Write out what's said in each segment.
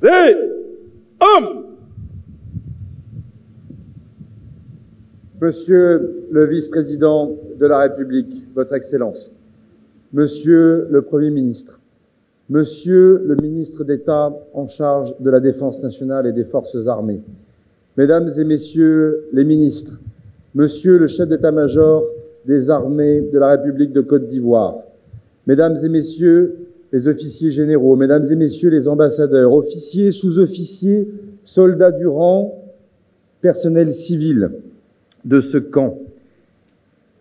Levez, homme! Monsieur le vice-président de la République, Votre Excellence, Monsieur le Premier ministre, Monsieur le ministre d'État en charge de la Défense nationale et des Forces armées, Mesdames et Messieurs les ministres, Monsieur le chef d'état-major des armées de la République de Côte d'Ivoire, Mesdames et Messieurs les officiers généraux, Mesdames et Messieurs les ambassadeurs, officiers, sous-officiers, soldats du rang, personnel civil de ce camp.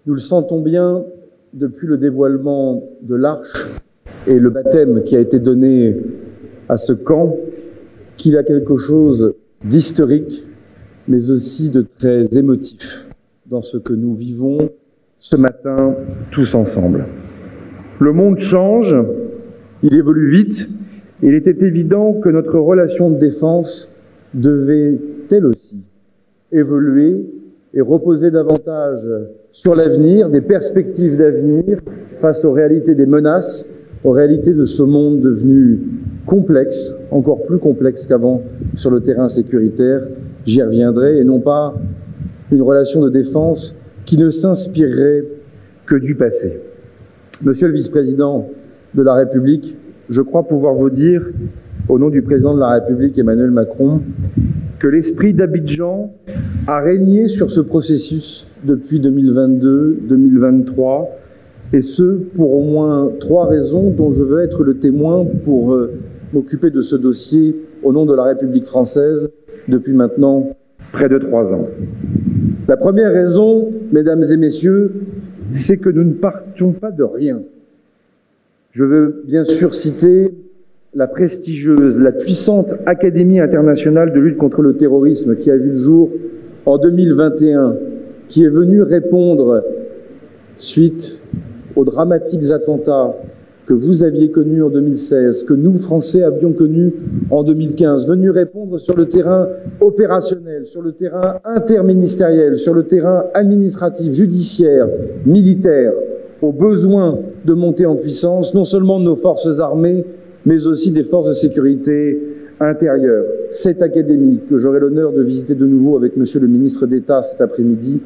Nous le sentons bien depuis le dévoilement de l'arche et le baptême qui a été donné à ce camp, qu'il y a quelque chose d'historique, mais aussi de très émotif dans ce que nous vivons ce matin tous ensemble. Le monde change, il évolue vite, et il était évident que notre relation de défense devait, elle aussi, évoluer et reposer davantage sur l'avenir, des perspectives d'avenir face aux réalités des menaces, aux réalités de ce monde devenu complexe, encore plus complexe qu'avant sur le terrain sécuritaire. J'y reviendrai, et non pas une relation de défense qui ne s'inspirerait que du passé. Monsieur le vice-président de la République, je crois pouvoir vous dire, au nom du président de la République Emmanuel Macron, que l'esprit d'Abidjan a régné sur ce processus depuis 2022-2023, et ce, pour au moins 3 raisons dont je veux être le témoin pour m'occuper de ce dossier au nom de la République française depuis maintenant près de 3 ans. La première raison, mesdames et messieurs, c'est que nous ne partions pas de rien. Je veux bien sûr citer la prestigieuse, la puissante Académie internationale de lutte contre le terrorisme qui a vu le jour en 2021, qui est venue répondre suite aux dramatiques attentats que vous aviez connus en 2016, que nous, Français, avions connus en 2015, venue répondre sur le terrain opérationnel, sur le terrain interministériel, sur le terrain administratif, judiciaire, militaire, aux besoins de monter en puissance, non seulement de nos forces armées, mais aussi des forces de sécurité intérieure. Cette académie, que j'aurai l'honneur de visiter de nouveau avec Monsieur le ministre d'État cet après-midi,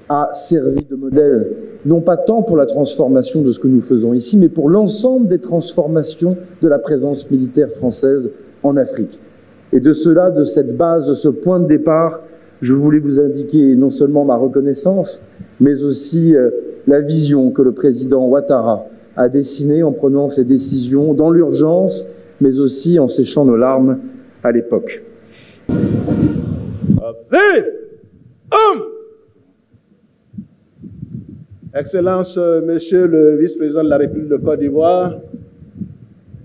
a servi de modèle, non pas tant pour la transformation de ce que nous faisons ici, mais pour l'ensemble des transformations de la présence militaire française en Afrique. Et de cela, de cette base, de ce point de départ, je voulais vous indiquer non seulement ma reconnaissance, mais aussi la vision que le président Ouattara a dessinée en prenant ses décisions dans l'urgence, mais aussi en séchant nos larmes à l'époque. Excellence, Monsieur le vice-président de la République de Côte d'Ivoire,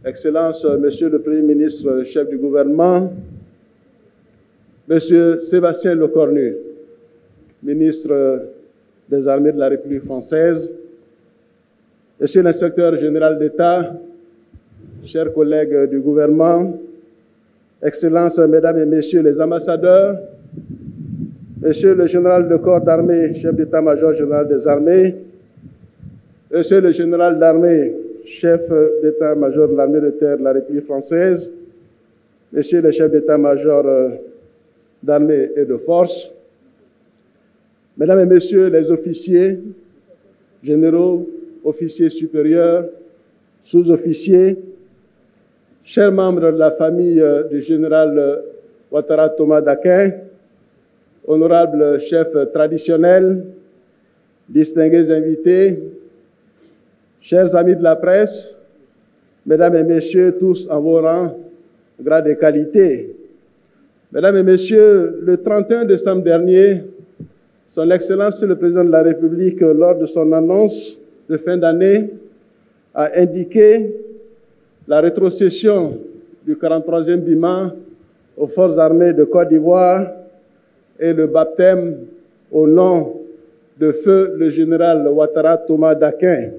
Excellence, Monsieur le Premier ministre, chef du gouvernement, Monsieur Sébastien Lecornu, ministre des Armées de la République française, Monsieur l'inspecteur général d'État, chers collègues du gouvernement, Excellences, Mesdames et Messieurs les ambassadeurs, Monsieur le général de corps d'armée, chef d'état-major général des armées, Monsieur le général d'armée, chef d'état-major de l'armée de terre de la République française, Monsieur le chef d'état-major d'armée et de force, Mesdames et Messieurs les officiers, généraux, officiers supérieurs, sous-officiers, chers membres de la famille du général Ouattara Thomas Dakin, honorables chefs traditionnels, distingués invités, chers amis de la presse, Mesdames et Messieurs, tous en vos rangs, grades et qualités. Mesdames et Messieurs, le 31 décembre dernier, Son Excellence le Président de la République, lors de son annonce de fin d'année, a indiqué la rétrocession du 43e BIMA aux Forces armées de Côte d'Ivoire et le baptême au nom de feu le général Ouattara Thomas Dakin.